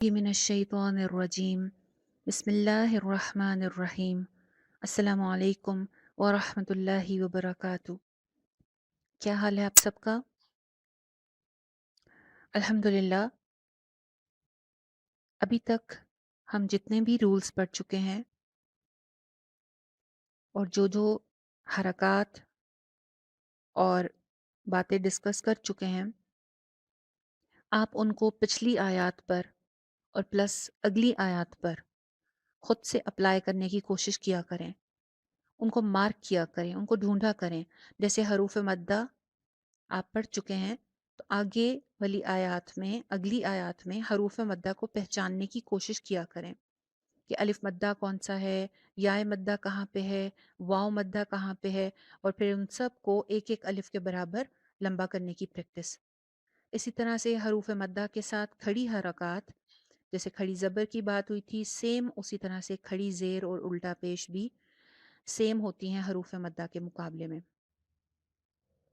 من الشیطان الرجیم بسم اللہ الرحمن الرحیم السلام علیکم ورحمۃ اللہ وبرکاتہ۔ کیا حال ہے آپ سب کا؟ الحمدللہ ابھی تک ہم جتنے بھی رولز پڑھ چکے ہیں اور جو حرکات اور باتیں ڈسکس کر چکے ہیں، آپ ان کو پچھلی آیات پر اور پلس اگلی آیات پر خود سے اپلائی کرنے کی کوشش کیا کریں، ان کو مارک کیا کریں، ان کو ڈھونڈا کریں۔ جیسے حروف مدہ آپ پڑھ چکے ہیں، تو آگے والی آیات میں، اگلی آیات میں حروف مدہ کو پہچاننے کی کوشش کیا کریں کہ الف مدہ کون سا ہے، یا مدہ کہاں پہ ہے، واو مدہ کہاں پہ ہے، اور پھر ان سب کو ایک ایک الف کے برابر لمبا کرنے کی پریکٹس۔ اسی طرح سے حروف مدہ کے ساتھ کھڑی حرکات، جیسے کھڑی زبر کی بات ہوئی تھی، سیم اسی طرح سے کھڑی زیر اور الٹا پیش بھی سیم ہوتی ہیں حروف مدہ کے مقابلے میں،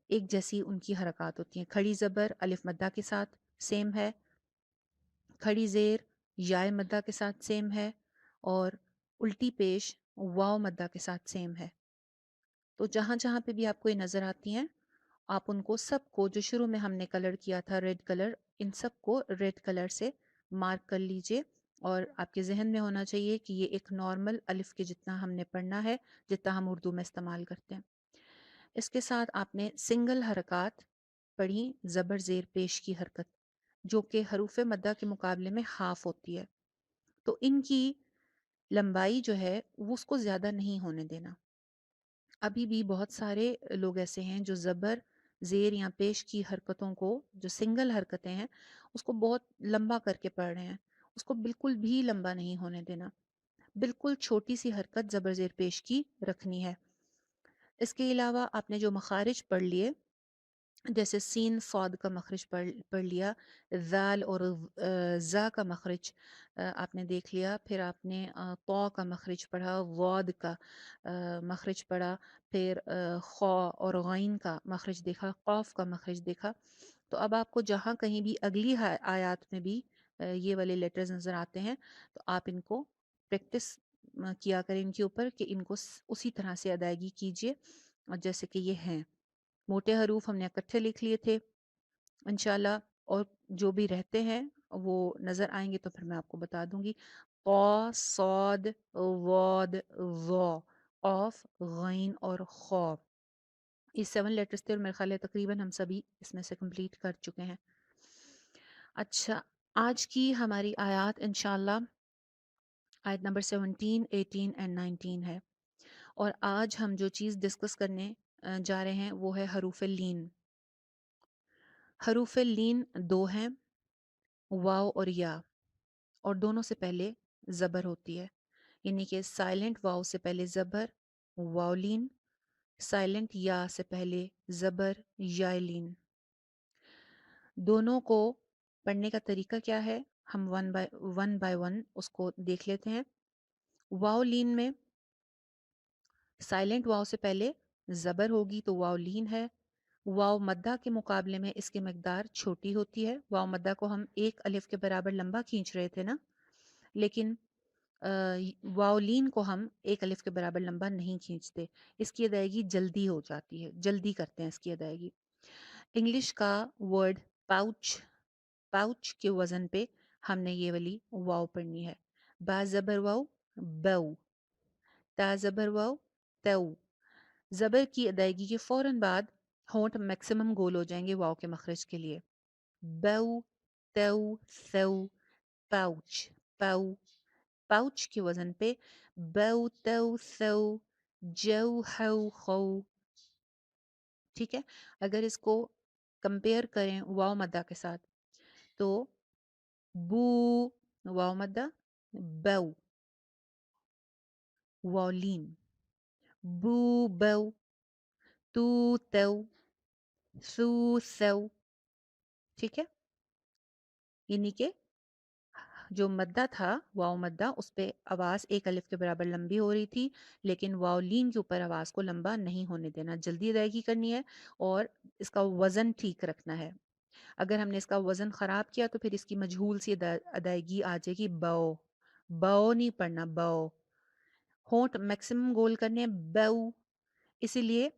ایک جیسی ان کی حرکات ہوتی ہیں۔ کھڑی زبر الف مدہ کے ساتھ سیم ہے، کھڑی زیر یا مدہ کے ساتھ سیم ہے، اور الٹی پیش واو مدہ کے ساتھ سیم ہے۔ تو جہاں جہاں پہ بھی آپ کو یہ نظر آتی ہیں، آپ ان کو سب کو، جو شروع میں ہم نے کلر کیا تھا ریڈ کلر، ان سب کو ریڈ کلر سے مارک کر لیجئے، اور آپ کے ذہن میں ہونا چاہیے کہ یہ ایک نارمل الف کے جتنا ہم نے پڑھنا ہے، جتنا ہم اردو میں استعمال کرتے ہیں۔ اس کے ساتھ آپ نے سنگل حرکات پڑھی، زبر زیر پیش کی حرکت، جو کہ حروف مدہ کے مقابلے میں ہاف ہوتی ہے، تو ان کی لمبائی جو ہے وہ اس کو زیادہ نہیں ہونے دینا۔ ابھی بھی بہت سارے لوگ ایسے ہیں جو زبر زیر یا پیش کی حرکتوں کو، جو سنگل حرکتیں ہیں، اس کو بہت لمبا کر کے پڑھ رہے ہیں، اس کو بالکل بھی لمبا نہیں ہونے دینا، بالکل چھوٹی سی حرکت زبر زیر پیش کی رکھنی ہے۔ اس کے علاوہ آپ نے جو مخارج پڑھ لیے، جیسے سین صاد کا مخرج پڑھ لیا، ذال اور زا کا مخرج آپ نے دیکھ لیا، پھر آپ نے طا کا مخرج پڑھا، واد کا مخرج پڑھا، پھر خا اور غین کا مخرج دیکھا، قاف کا مخرج دیکھا۔ تو اب آپ کو جہاں کہیں بھی اگلی آیات میں بھی یہ والے لیٹرز نظر آتے ہیں، تو آپ ان کو پریکٹس کیا کریں ان کے اوپر، کہ ان کو اسی طرح سے ادائیگی کیجئے جیسے کہ یہ ہیں۔ موٹے حروف ہم نے اکٹھے لکھ لیے تھے انشاءاللہ، اور جو بھی رہتے ہیں وہ نظر آئیں گے تو پھر میں آپ کو بتا دوں گی۔ قا، صاد، واد، ظا، قاف، غین اور خا، یہ 7 لیٹرز تھے، اور میرے خیال ہے تقریباً ہم سبھی اس میں سے کمپلیٹ کر چکے ہیں۔ اچھا، آج کی ہماری آیات انشاءاللہ آیت نمبر 17، 18 اینڈ 19 ہے، اور آج ہم جو چیز ڈسکس کرنے جا رہے ہیں وہ ہے حروف لین۔ حروف لین دو ہیں، واو اور یا، اور دونوں سے پہلے زبر ہوتی ہے، یعنی کہ سائلنٹ واو سے پہلے زبر واو لین، سائلنٹ یا سے پہلے زبر یا لین۔ دونوں کو پڑھنے کا طریقہ کیا ہے، ہم ون بائی ون اس کو دیکھ لیتے ہیں۔ واو لین میں سائلنٹ واو سے پہلے زبر ہوگی تو واو لین ہے۔ واو مدہ کے مقابلے میں اس کی مقدار چھوٹی ہوتی ہے۔ واو مدہ کو ہم ایک الف کے برابر لمبا کھینچ رہے تھے نا، لیکن واو لین کو ہم ایک الف کے برابر لمبا نہیں کھینچتے، اس کی ادائیگی جلدی ہو جاتی ہے، جلدی کرتے ہیں اس کی ادائیگی۔ انگلش کا ورڈ پاؤچ، پاؤچ کے وزن پہ ہم نے یہ والی واو پڑھنی ہے۔ با زبر واو، بو، تا زبر واو، تو۔ زبر کی ادائیگی کے فوراً بعد ہونٹ میکسیمم گول ہو جائیں گے واو کے مخرج کے لیے، بو، تو، ثو، پاؤچ، پاؤ، پاؤچ کے وزن پہ بو، تو، ثو، جو، ہو، خو۔ ٹھیک ہے، اگر اس کو کمپیئر کریں واو مدہ کے ساتھ تو بو واو مدہ، بو واو لین، بو بو، تو تو، ثو ثو۔ ٹھیک ہے، یعنی کہ جو مدہ تھا واو مدہ، اس پہ آواز ایک الف کے برابر لمبی ہو رہی تھی، لیکن واو لین کے اوپر آواز کو لمبا نہیں ہونے دینا، جلدی ادائیگی کرنی ہے اور اس کا وزن ٹھیک رکھنا ہے۔ اگر ہم نے اس کا وزن خراب کیا تو پھر اس کی مجہول سی ادائیگی آ جائے گی بو. بو نہیں پڑھنا, بو. ہونٹ میکسیمم گول کرنے بو. اسی لیے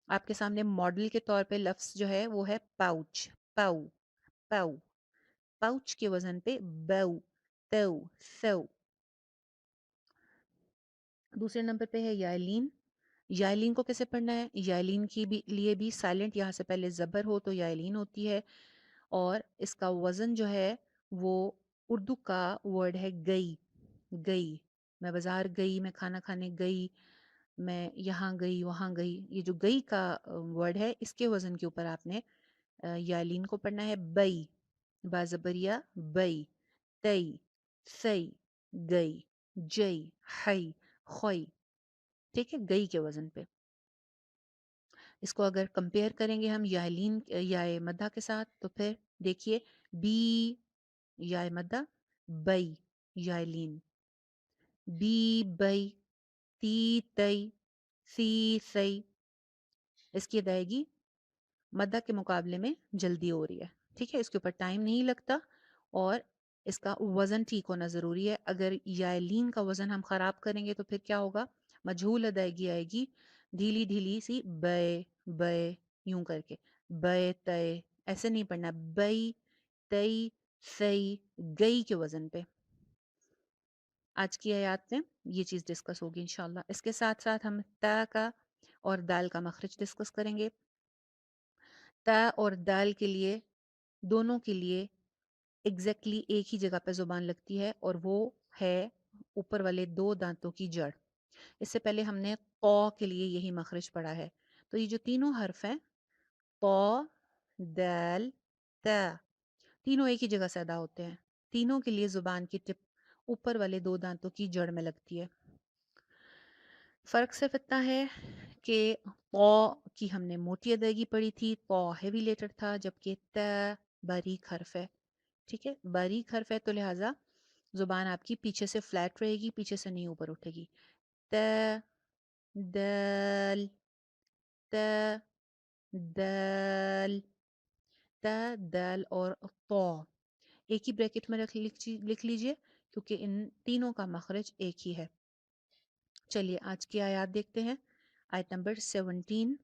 آپ کے سامنے ماڈل کے طور پہ لفظ جو ہے وہ ہے پاؤچ. پاؤ پاؤ. پاؤچ کے وزن پہ بو تو سو. دوسرے نمبر پہ ہے یائلین. یائلین کو کیسے پڑھنا ہے؟ یائلین کی بھی لیے بھی سائلنٹ یہاں سے پہلے زبر ہو تو یائلین ہوتی ہے, اور اس کا وزن جو ہے وہ اردو کا ورڈ ہے گئی. گئی, میں بازار گئی, میں کھانا کھانے گئی, میں یہاں گئی وہاں گئی. یہ جو گئی کا ورڈ ہے اس کے وزن کے اوپر آپ نے یائلین کو پڑھنا ہے بئی. بازبریا بئی. تئی سی گئی جئی ہئی خوئی. ٹھیک ہے, گئی کے وزن پہ. اس کو اگر کمپیئر کریں گے ہم یائلین یا مدہ کے ساتھ تو پھر دیکھیے بی یا مدہ بئی یائلین. بی بئی تی تئی سی سی. اس کی ادائیگی مدہ کے مقابلے میں جلدی ہو رہی ہے. ٹھیک ہے, اس کے اوپر ٹائم نہیں لگتا اور اس کا وزن ٹھیک ہونا ضروری ہے. اگر یائلین کا وزن ہم خراب کریں گے تو پھر کیا ہوگا؟ مجہول ادائیگی آئے گی, ڈھیلی ڈھیلی سی بے بے یوں کر کے. بے تے ایسے نہیں پڑھنا, بئی تئی سی گئی کے وزن پہ. آج کی آیات میں یہ چیز ڈسکس ہوگی انشاءاللہ. اس کے ساتھ ساتھ ہم تا کا اور دال کا مخرج ڈسکس کریں گے. تا اور دال کے لیے, دونوں کے لیے ایگزیکٹلی ایک ہی جگہ پہ زبان لگتی ہے, اور وہ ہے اوپر والے دو دانتوں کی جڑ. اس سے پہلے ہم نے قو کے لیے یہی مخرج پڑھا ہے. تو یہ جو تینوں حرف ہیں قو دال تا, تینوں ایک ہی جگہ سے ادا ہوتے ہیں. تینوں کے لیے زبان کی ٹپ اوپر والے دو دانتوں کی جڑ میں لگتی ہے. فرق صرف اتنا ہے کہ قو کی ہم نے موٹی ادائیگی پڑھی تھی, قو ہیوی لیٹر تھا, جبکہ تا باریک حرف ہے. ٹھیک ہے, باریک حرف ہے تو لہٰذا زبان آپ کی پیچھے سے فلیٹ رہے گی, پیچھے سے نہیں اوپر اٹھے گی. تا دال تا دال. تا دال اور طو ایک ہی بریکٹ میں لکھ لیجئے کیونکہ ان تینوں کا مخرج ایک ہی ہے. چلیے آج کی آیات دیکھتے ہیں. آیت نمبر 17.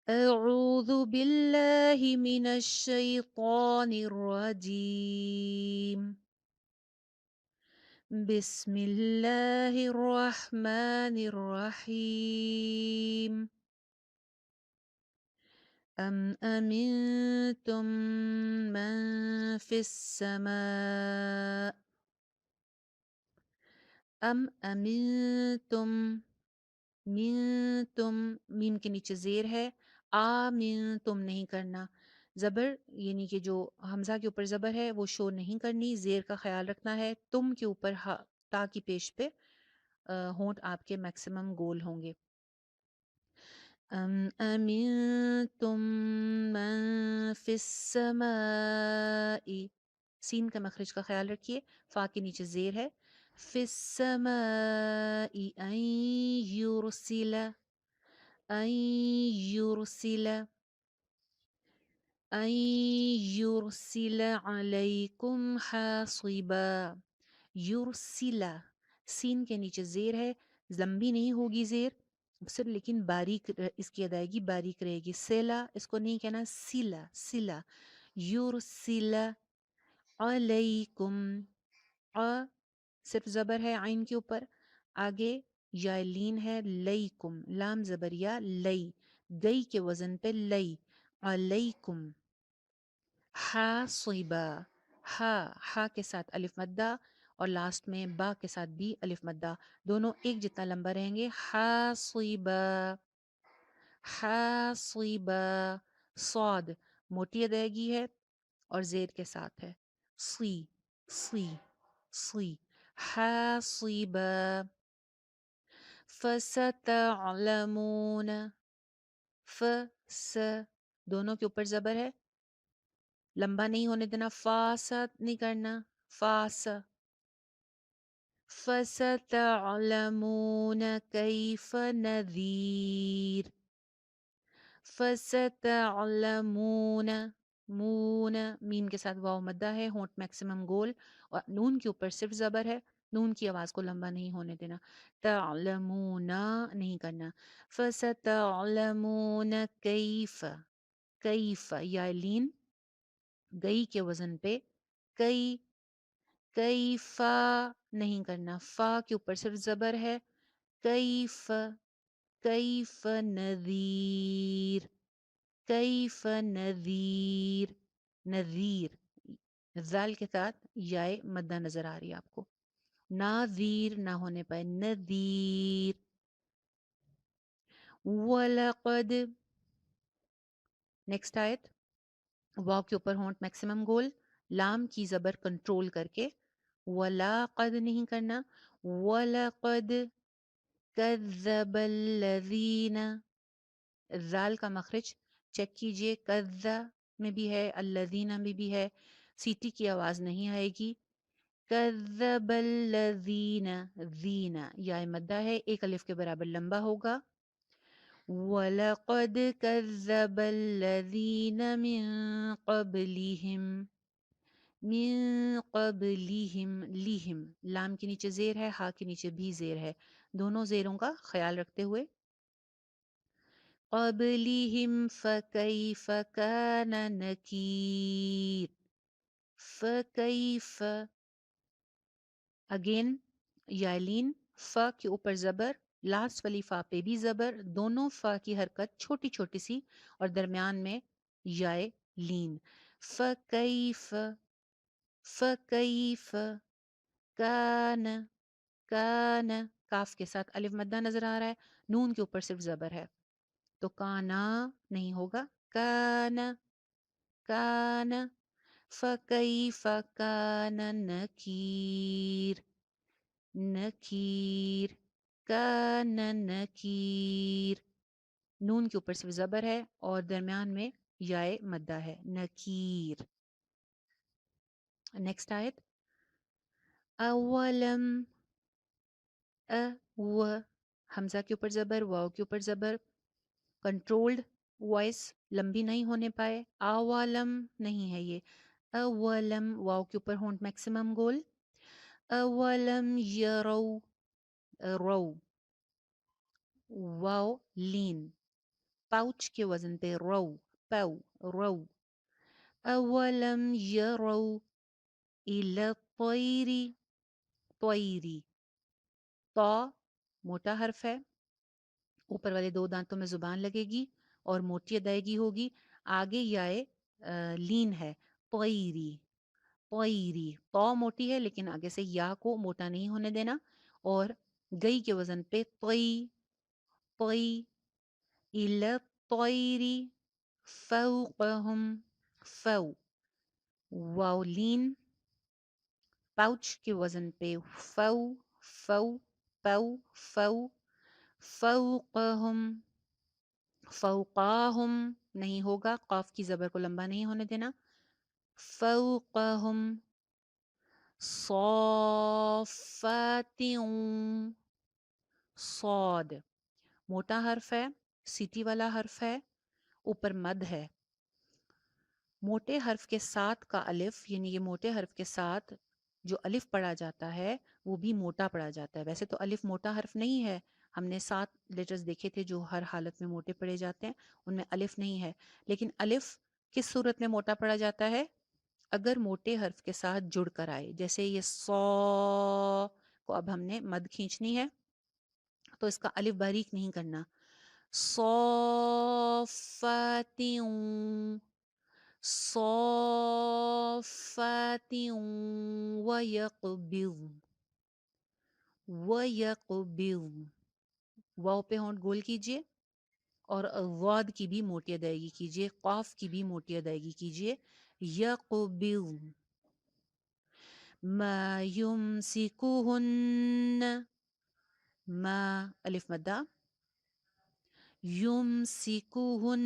اعوذ باللہ من الشیطان الرجیم. بسم اللہ الرحمن الرحیم. ام امنتم من فی السماء. ام امنتم, من تم, میم کے نیچے زیر ہے, آمین تم نہیں کرنا. زبر یعنی کہ جو حمزہ کے اوپر زبر ہے وہ شو نہیں کرنی, زیر کا خیال رکھنا ہے. تم کے اوپر تا کی پیش پہ ہونٹ آپ کے میکسیمم گول ہوں گے. ام امنتم من فی السماء, سین کا مخرج کا خیال رکھیے, فا کے نیچے زیر ہے. فی السماء ان یرسل, ان یرسل, ان یرسل علیکم حاصبا. یرسلا, سین کے نیچے زیر ہے, لمبی نہیں ہوگی زیر صرف, لیکن باریک اس کی ادائیگی باریک رہے گی. سیلا اس کو نہیں کہنا, سلا سلا. یرسل علیکم, صرف زبر ہے عین کے اوپر, آگے یائلین ہے لیکم, لام زبریا لئی, گئی کے وزن پہ لئی. علیکم حاصبا, ہا کے ساتھ الف مدہ اور لاسٹ میں با کے ساتھ بھی الف مدہ, دونوں ایک جتنا لمبا رہیں گے. حاصبا حاصبا. صاد موٹی ادائیگی ہے اور زیر کے ساتھ ہے. سی سی سی. حاصبا. فستعلمون, س دونوں کے اوپر زبر ہے, لمبا نہیں ہونے دینا, فاسد نہیں کرنا, فاس. فستعلمون کیف نذیر, فستعلمون، مون، میم کے ساتھ واو مدہ ہے، ہونٹ میکسیمم گول، اور نون کے اوپر صرف زبر ہے، نون کی آواز کو لمبا نہیں ہونے دینا، تعلمون نہیں کرنا، فستعلمون کیف، کیف یا لین گئی کے وزن پہ، کئی، کیفا نہیں کرنا، فا کے اوپر صرف زبر ہے، کیف، کیف نذیر، کیف نذیر، نذیر ذال کے ساتھ یائے مدہ نظر آ رہی ہے آپ کو، ناذیر نہ ہونے پائے، نذیر، وَلَقَدْ، نیکسٹ آیت، واو کے اوپر ہونٹ میکسیمم گول، لام کی زبر کنٹرول کر کے، وَلَقَدْ نہیں کرنا، وَلَقَدْ كَذَّبَ الَّذِينَ، ذال کا مخرج چیک کیجئے، کذا میں بھی ہے، الذین میں بھی ہے، سیٹی کی آواز نہیں آئے گی، کذب الذین، ذین یا مدہ ہے، ایک الف کے برابر لمبا ہوگا، وَلَقَدْ كَذَّبَ الَّذِينَ مِن قَبْلِهِمْ، من قبلہم، لیہم لام کے نیچے زیر ہے، ہا کے نیچے بھی زیر ہے، دونوں زیروں کا خیال رکھتے ہوئے، قبلہم فکیف کان نکیر، فکیف، اگین یالین، فا کے اوپر زبر، لاسٹ والی فا پہ بھی زبر، دونوں فا کی حرکت چھوٹی چھوٹی سی اور درمیان میں یائے لین، فکیف، فکیف کان، کان کاف کے ساتھ الف مدہ نظر آ رہا ہے، نون کے اوپر صرف زبر ہے تو کانا نہیں ہوگا، کان، کان، فکیف کان نکیر، نکیر، کان نکیر، نون کے اوپر صرف زبر ہے اور درمیان میں یائے مدہ ہے، نکیر، نیکسٹ آیت، اولم، و، حمزہ کے اوپر زبر، واو کے اوپر زبر، کنٹرولڈ وائس لمبی نہیں ہونے پائے، اولم نہیں ہے یہ، اولم واو کے اوپر ہونٹ میکسیمم گول، اولم یرو، رو، واو لین، پاؤچ کے وزن پہ رو، پو، رو، اولم یرو الی الطیر، طیری، طا موٹا حرف ہے، اوپر والے دو دانتوں میں زبان لگے گی اور موٹی ادائیگی ہوگی، آگے یائے لین ہے، طیری، طیری، طا موٹی ہے لیکن آگے سے یا کو موٹا نہیں ہونے دینا، اور گئی کے وزن پہ طی، طی، الی الطیر فوقہم، فو، واو لین، پاؤچ کے وزن پہ فو، فو، پو، فو، فوقہم، فوقاہم نہیں ہوگا، قاف کی زبر کو لمبا نہیں ہونے دینا، فوقہم، صافات، صاد موٹا حرف ہے، سیٹی والا حرف ہے، اوپر مد ہے، موٹے حرف کے ساتھ کا الف، یعنی یہ موٹے حرف کے ساتھ جو الف پڑھا جاتا ہے وہ بھی موٹا پڑھا جاتا ہے، ویسے تو الف موٹا حرف نہیں ہے، ہم نے 7 لیٹرز دیکھے تھے جو ہر حالت میں موٹے پڑھے جاتے ہیں، ان میں الف نہیں ہے، لیکن الف کس صورت میں موٹا پڑھا جاتا ہے؟ اگر موٹے حرف کے ساتھ جڑ کر آئے، جیسے یہ سو کو اب ہم نے مد کھینچنی ہے تو اس کا الف باریک نہیں کرنا، صافات، صافات، ویقبض، ویقبض، واو پہ ہونٹ گول کیجئے اور ضاد کی بھی موٹی ادائیگی کیجئے، قاف کی بھی موٹی ادائیگی کیجئے، یقبض، ما یمسکہن، ما الف مدہ، یمسکہن،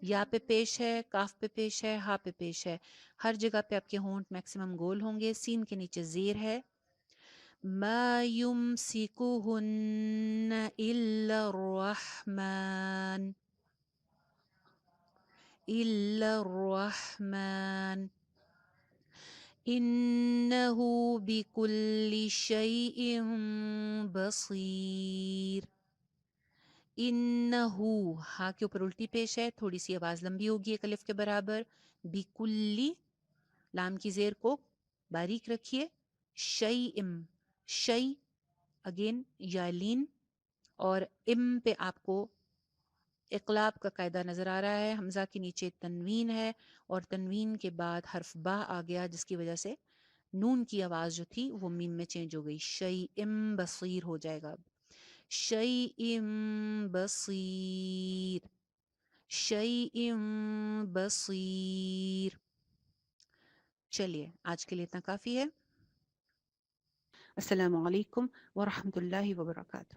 یا پہ پیش ہے، کاف پہ پیش ہے، ہا پہ پیش ہے، ہر جگہ پہ آپ کے ہونٹ میکسیمم گول ہوں گے، سین کے نیچے زیر ہے، ما یمسکہن الا الرحمن، إلا الرحمن إنه بكل شيء بصير. انہو ہا کے اوپر الٹی پیش ہے، تھوڑی سی آواز لمبی ہوگی ایک الف کے برابر. بیکلی، لام کی زیر کو باریک رکھیے. شیء، شی اگین یالین، اور ام پہ آپ کو اقلاب کا قاعدہ نظر آ رہا ہے. حمزہ کے نیچے تنوین ہے اور تنوین کے بعد حرف با آ گیا، جس کی وجہ سے نون کی آواز جو تھی وہ میم میں چینج ہو گئی. شیء بصیر ہو جائے گا اب. شیء بصیر، شیء بصیر. چلیے آج کے لیے اتنا کافی ہے. السلام علیکم ورحمۃ اللہ وبرکاتہ.